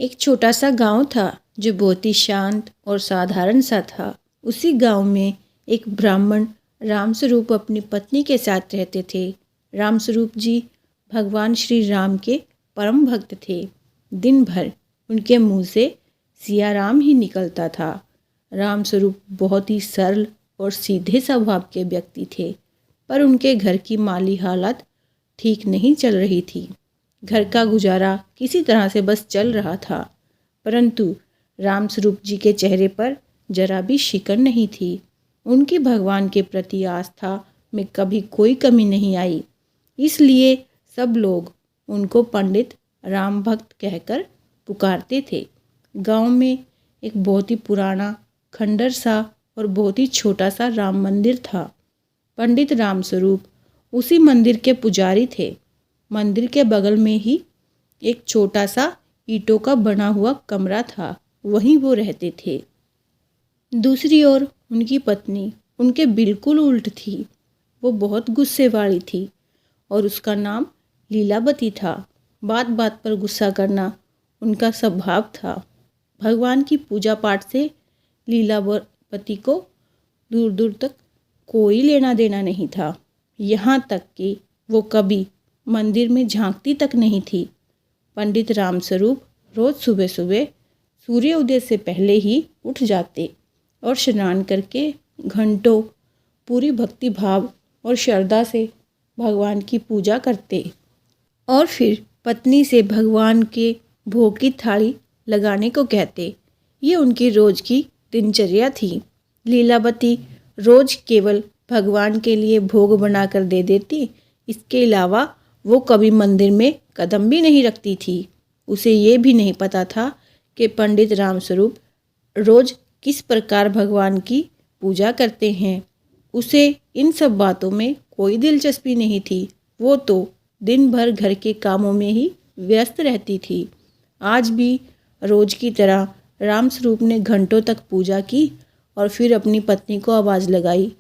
एक छोटा सा गांव था जो बहुत ही शांत और साधारण सा था। उसी गांव में एक ब्राह्मण रामस्वरूप अपनी पत्नी के साथ रहते थे। रामस्वरूप जी भगवान श्री राम के परम भक्त थे। दिन भर उनके मुंह से सिया राम ही निकलता था। रामस्वरूप बहुत ही सरल और सीधे स्वभाव के व्यक्ति थे, पर उनके घर की माली हालत ठीक नहीं चल रही थी। घर का गुजारा किसी तरह से बस चल रहा था, परंतु रामस्वरूप जी के चेहरे पर जरा भी शिकन नहीं थी। उनकी भगवान के प्रति आस्था में कभी कोई कमी नहीं आई, इसलिए सब लोग उनको पंडित राम भक्त कहकर पुकारते थे। गांव में एक बहुत ही पुराना खंडर सा और बहुत ही छोटा सा राम मंदिर था। पंडित रामस्वरूप उसी मंदिर के पुजारी थे। मंदिर के बगल में ही एक छोटा सा ईंटों का बना हुआ कमरा था, वहीं वो रहते थे। दूसरी ओर उनकी पत्नी उनके बिल्कुल उल्ट थी। वो बहुत गुस्से वाली थी और उसका नाम लीलावती था। बात बात पर गुस्सा करना उनका स्वभाव था। भगवान की पूजा पाठ से लीलावती को दूर दूर तक कोई लेना देना नहीं था। यहाँ तक कि वो कभी मंदिर में झांकती तक नहीं थी। पंडित रामस्वरूप रोज़ सुबह सुबह सूर्योदय से पहले ही उठ जाते और स्नान करके घंटों पूरी भक्ति भाव और श्रद्धा से भगवान की पूजा करते और फिर पत्नी से भगवान के भोग की थाली लगाने को कहते। ये उनकी रोज़ की दिनचर्या थी। लीलावती रोज़ केवल भगवान के लिए भोग बनाकर दे देती, इसके अलावा वो कभी मंदिर में कदम भी नहीं रखती थी। उसे ये भी नहीं पता था कि पंडित रामस्वरूप रोज़ किस प्रकार भगवान की पूजा करते हैं। उसे इन सब बातों में कोई दिलचस्पी नहीं थी। वो तो दिन भर घर के कामों में ही व्यस्त रहती थी। आज भी रोज़ की तरह रामस्वरूप ने घंटों तक पूजा की और फिर अपनी पत्नी को आवाज़ लगाई,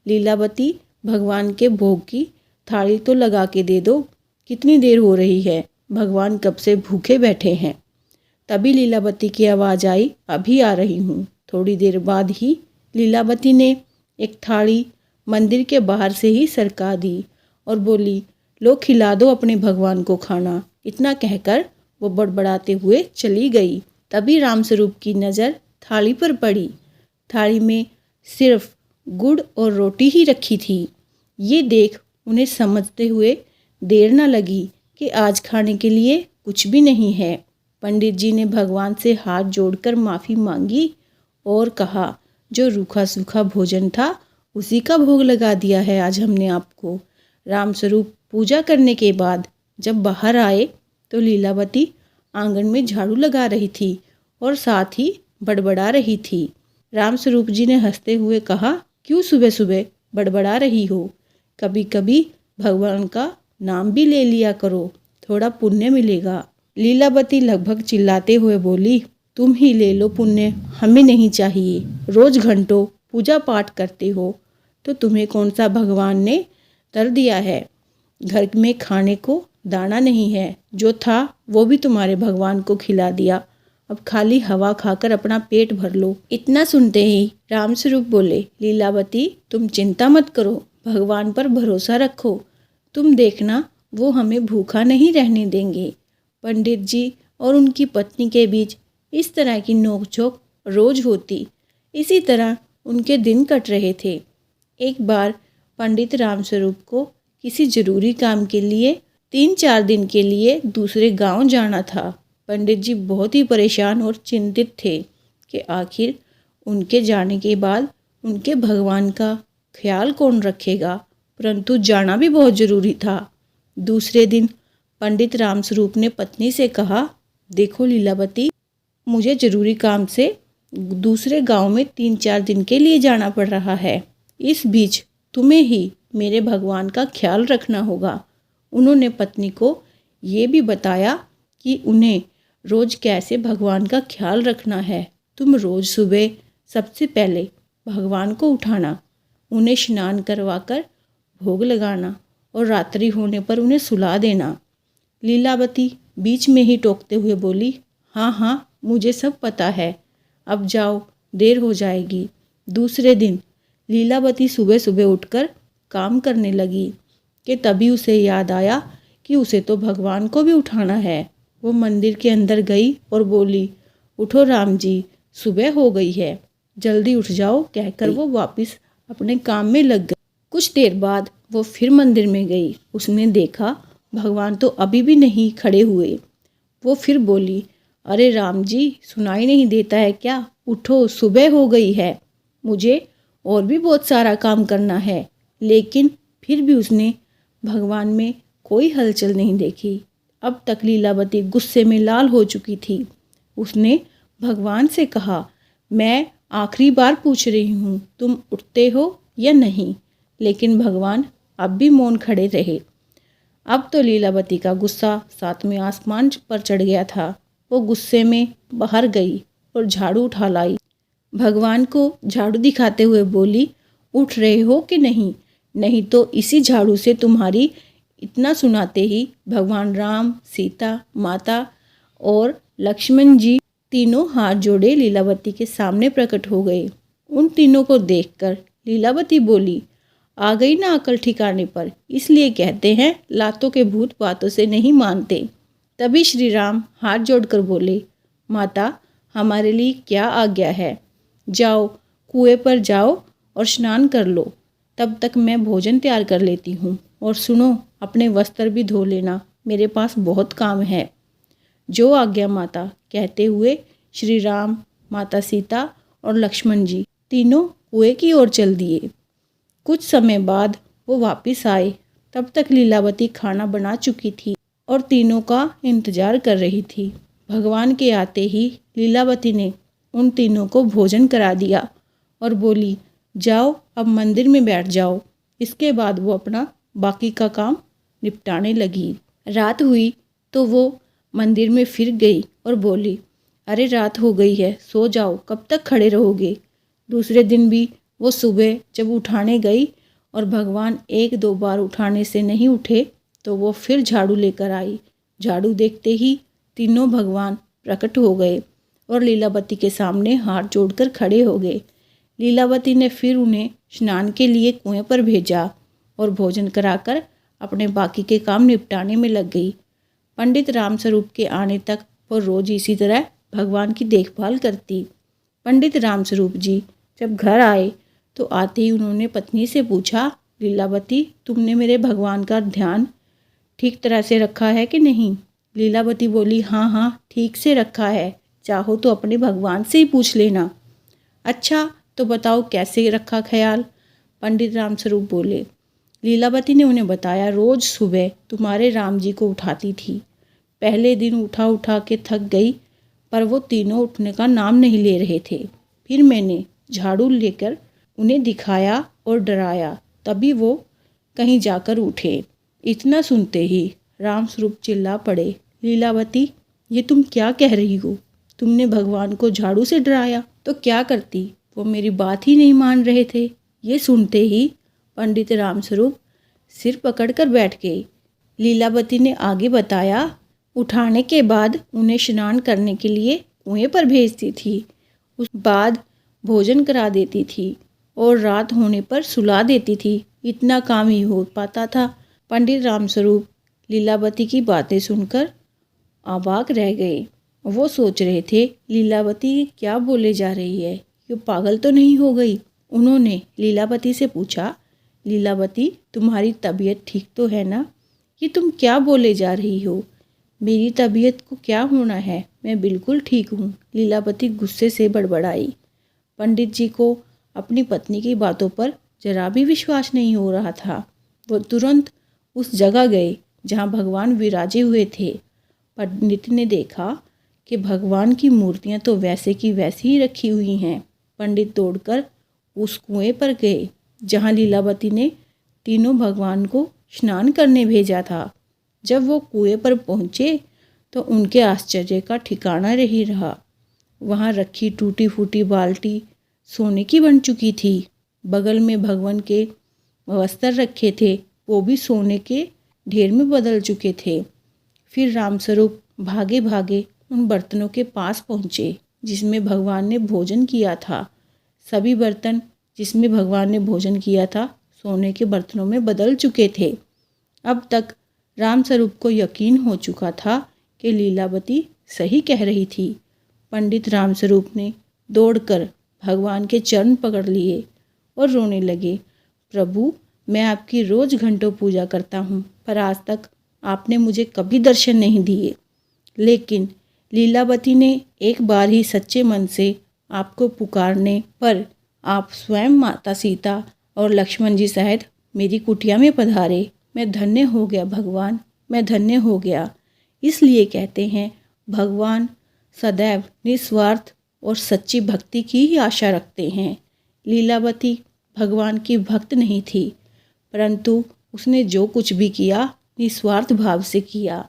लीलावती, भगवान के भोग की थाली तो लगा के दे दो। कितनी देर हो रही है, भगवान कब से भूखे बैठे हैं। तभी लीलावती की आवाज़ आई, अभी आ रही हूँ। थोड़ी देर बाद ही लीलावती ने एक थाली मंदिर के बाहर से ही सरका दी और बोली, लो खिला दो अपने भगवान को खाना। इतना कहकर वो बड़बड़ाते हुए चली गई। तभी रामस्वरूप की नज़र थाली पर पड़ी। थाली में सिर्फ गुड़ और रोटी ही रखी थी। ये देख उन्हें समझते हुए देर न लगी कि आज खाने के लिए कुछ भी नहीं है। पंडित जी ने भगवान से हाथ जोड़कर माफ़ी मांगी और कहा, जो रूखा सूखा भोजन था उसी का भोग लगा दिया है आज हमने आपको। रामस्वरूप पूजा करने के बाद जब बाहर आए तो लीलावती आंगन में झाड़ू लगा रही थी और साथ ही बड़बड़ा रही थी। रामस्वरूप जी ने हंसते हुए कहा, क्यों सुबह सुबह बड़बड़ा रही हो? कभी कभी भगवान का नाम भी ले लिया करो, थोड़ा पुण्य मिलेगा। लीलावती लगभग चिल्लाते हुए बोली, तुम ही ले लो पुण्य, हमें नहीं चाहिए। रोज घंटों पूजा पाठ करते हो तो तुम्हें कौन सा भगवान ने तर दिया है? घर में खाने को दाना नहीं है, जो था वो भी तुम्हारे भगवान को खिला दिया। अब खाली हवा खाकर अपना पेट भर लो। इतना सुनते ही रामस्वरूप बोले, लीलावती, तुम चिंता मत करो, भगवान पर भरोसा रखो, तुम देखना वो हमें भूखा नहीं रहने देंगे। पंडित जी और उनकी पत्नी के बीच इस तरह की नोकझोंक रोज होती। इसी तरह उनके दिन कट रहे थे। एक बार पंडित रामस्वरूप को किसी जरूरी काम के लिए 3-4 दिन के लिए दूसरे गांव जाना था। पंडित जी बहुत ही परेशान और चिंतित थे कि आखिर उनके जाने के बाद उनके भगवान का ख्याल कौन रखेगा, परंतु जाना भी बहुत ज़रूरी था। दूसरे दिन पंडित रामस्वरूप ने पत्नी से कहा, देखो लीलावती, मुझे ज़रूरी काम से दूसरे गांव में 3-4 दिन के लिए जाना पड़ रहा है। इस बीच तुम्हें ही मेरे भगवान का ख्याल रखना होगा। उन्होंने पत्नी को ये भी बताया कि उन्हें रोज़ कैसे भगवान का ख्याल रखना है। तुम रोज़ सुबह सबसे पहले भगवान को उठाना, उन्हें स्नान करवाकर भोग लगाना और रात्रि होने पर उन्हें सुला देना। लीलावती बीच में ही टोकते हुए बोली, हाँ हाँ, मुझे सब पता है, अब जाओ, देर हो जाएगी। दूसरे दिन लीलावती सुबह सुबह उठकर काम करने लगी कि तभी उसे याद आया कि उसे तो भगवान को भी उठाना है। वो मंदिर के अंदर गई और बोली, उठो राम जी, सुबह हो गई है, जल्दी उठ जाओ, कहकर वो वापस अपने काम में लग गई। कुछ देर बाद वो फिर मंदिर में गई। उसने देखा भगवान तो अभी भी नहीं खड़े हुए। वो फिर बोली, अरे राम जी, सुनाई नहीं देता है क्या? उठो, सुबह हो गई है, मुझे और भी बहुत सारा काम करना है। लेकिन फिर भी उसने भगवान में कोई हलचल नहीं देखी। अब तक लीलावती गुस्से में लाल हो चुकी थी। उसने भगवान से कहा, मैं आखिरी बार पूछ रही हूँ, तुम उठते हो या नहीं? लेकिन भगवान अब भी मौन खड़े रहे। अब तो लीलावती का गुस्सा सातवें आसमान पर चढ़ गया था। वो गुस्से में बाहर गई और झाड़ू उठा लाई। भगवान को झाड़ू दिखाते हुए बोली, उठ रहे हो कि नहीं? नहीं तो इसी झाड़ू से तुम्हारी। इतना सुनाते ही भगवान राम, सीता माता और लक्ष्मण जी तीनों हाथ जोड़े लीलावती के सामने प्रकट हो गए। उन तीनों को देखकर लीलावती बोली, आ गई ना अकल ठिकाने पर? इसलिए कहते हैं लातों के भूत बातों से नहीं मानते। तभी श्री राम हाथ जोड़कर बोले, माता, हमारे लिए क्या आज्ञा है? जाओ, कुएं पर जाओ और स्नान कर लो, तब तक मैं भोजन तैयार कर लेती हूँ। और सुनो, अपने वस्त्र भी धो लेना, मेरे पास बहुत काम है। जो आज्ञा माता, कहते हुए श्री राम, माता सीता और लक्ष्मण जी तीनों कुएं की ओर चल दिए। कुछ समय बाद वो वापस आए। तब तक लीलावती खाना बना चुकी थी और तीनों का इंतजार कर रही थी। भगवान के आते ही लीलावती ने उन तीनों को भोजन करा दिया और बोली, जाओ, अब मंदिर में बैठ जाओ। इसके बाद वो अपना बाकी का काम निपटाने लगी। रात हुई तो वो मंदिर में फिर गई और बोली, अरे रात हो गई है, सो जाओ, कब तक खड़े रहोगे? दूसरे दिन भी वो सुबह जब उठाने गई और भगवान एक दो बार उठाने से नहीं उठे तो वो फिर झाड़ू लेकर आई। झाड़ू देखते ही तीनों भगवान प्रकट हो गए और लीलावती के सामने हाथ जोड़कर खड़े हो गए। लीलावती ने फिर उन्हें स्नान के लिए कुएं पर भेजा और भोजन कराकर अपने बाकी के काम निपटाने में लग गई। पंडित रामस्वरूप के आने तक वो रोज इसी तरह भगवान की देखभाल करती। पंडित रामस्वरूप जी जब घर आए तो आते ही उन्होंने पत्नी से पूछा, लीलावती, तुमने मेरे भगवान का ध्यान ठीक तरह से रखा है कि नहीं? लीलावती बोली, हाँ हाँ, ठीक से रखा है, चाहो तो अपने भगवान से ही पूछ लेना। अच्छा, तो बताओ कैसे रखा ख्याल? पंडित रामस्वरूप बोले। लीलावती ने उन्हें बताया, रोज सुबह तुम्हारे राम जी को उठाती थी। पहले दिन उठा उठा के थक गई, पर वो तीनों उठने का नाम नहीं ले रहे थे। फिर मैंने झाड़ू लेकर उन्हें दिखाया और डराया, तभी वो कहीं जाकर उठे। इतना सुनते ही रामस्वरूप चिल्ला पड़े, लीलावती, ये तुम क्या कह रही हो? तुमने भगवान को झाड़ू से डराया तो क्या करती? वो मेरी बात ही नहीं मान रहे थे। ये सुनते ही पंडित रामस्वरूप सिर पकड़कर बैठ गए। लीलावती ने आगे बताया, उठाने के बाद उन्हें स्नान करने के लिए कुएं पर भेजती थी, उस बाद भोजन करा देती थी और रात होने पर सुला देती थी। इतना काम ही हो पाता था। पंडित रामस्वरूप लीलावती की बातें सुनकर अवाक रह गए। वो सोच रहे थे, लीलावती क्या बोले जा रही है, ये पागल तो नहीं हो गई? उन्होंने लीलावती से पूछा, लीलावती, तुम्हारी तबीयत ठीक तो है ना? ये तुम क्या बोले जा रही हो? मेरी तबीयत को क्या होना है, मैं बिल्कुल ठीक हूँ। लीलावती गुस्से से बड़बड़ाई। पंडित जी को अपनी पत्नी की बातों पर जरा भी विश्वास नहीं हो रहा था। वो तुरंत उस जगह गए जहाँ भगवान विराजे हुए थे। पंडित ने देखा कि भगवान की मूर्तियाँ तो वैसे की वैसी ही रखी हुई हैं। पंडित दौड़कर उस कुएं पर गए जहाँ लीलावती ने तीनों भगवान को स्नान करने भेजा था। जब वो कुएं पर पहुँचे तो उनके आश्चर्य का ठिकाना नहीं रहा। वहाँ रखी टूटी फूटी बाल्टी सोने की बन चुकी थी। बगल में भगवान के वस्त्र रखे थे, वो भी सोने के ढेर में बदल चुके थे। फिर रामस्वरूप भागे भागे उन बर्तनों के पास पहुँचे जिसमें भगवान ने भोजन किया था। सभी बर्तन जिसमें भगवान ने भोजन किया था सोने के बर्तनों में बदल चुके थे। अब तक रामस्वरूप को यकीन हो चुका था कि लीलावती सही कह रही थी। पंडित रामस्वरूप ने दौड़कर भगवान के चरण पकड़ लिए और रोने लगे। प्रभु, मैं आपकी रोज़ घंटों पूजा करता हूँ, पर आज तक आपने मुझे कभी दर्शन नहीं दिए। लेकिन लीलावती ने एक बार ही सच्चे मन से आपको पुकारने पर आप स्वयं माता सीता और लक्ष्मण जी सहित मेरी कुटिया में पधारे। मैं धन्य हो गया भगवान, मैं धन्य हो गया। इसलिए कहते हैं भगवान सदैव निस्वार्थ और सच्ची भक्ति की ही आशा रखते हैं। लीलावती भगवान की भक्त नहीं थी, परंतु उसने जो कुछ भी किया निस्वार्थ भाव से किया,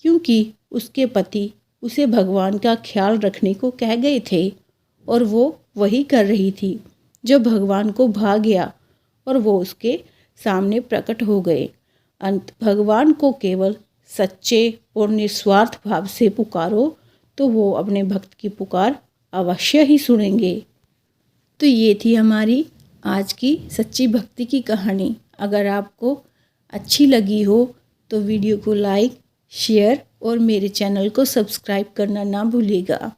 क्योंकि उसके पति उसे भगवान का ख्याल रखने को कह गए थे और वो वही कर रही थी। जो भगवान को भा गया और वो उसके सामने प्रकट हो गए। अंत भगवान को केवल सच्चे और निस्वार्थ भाव से पुकारो तो वो अपने भक्त की पुकार अवश्य ही सुनेंगे। तो ये थी हमारी आज की सच्ची भक्ति की कहानी। अगर आपको अच्छी लगी हो तो वीडियो को लाइक, शेयर और मेरे चैनल को सब्सक्राइब करना ना भूलिएगा।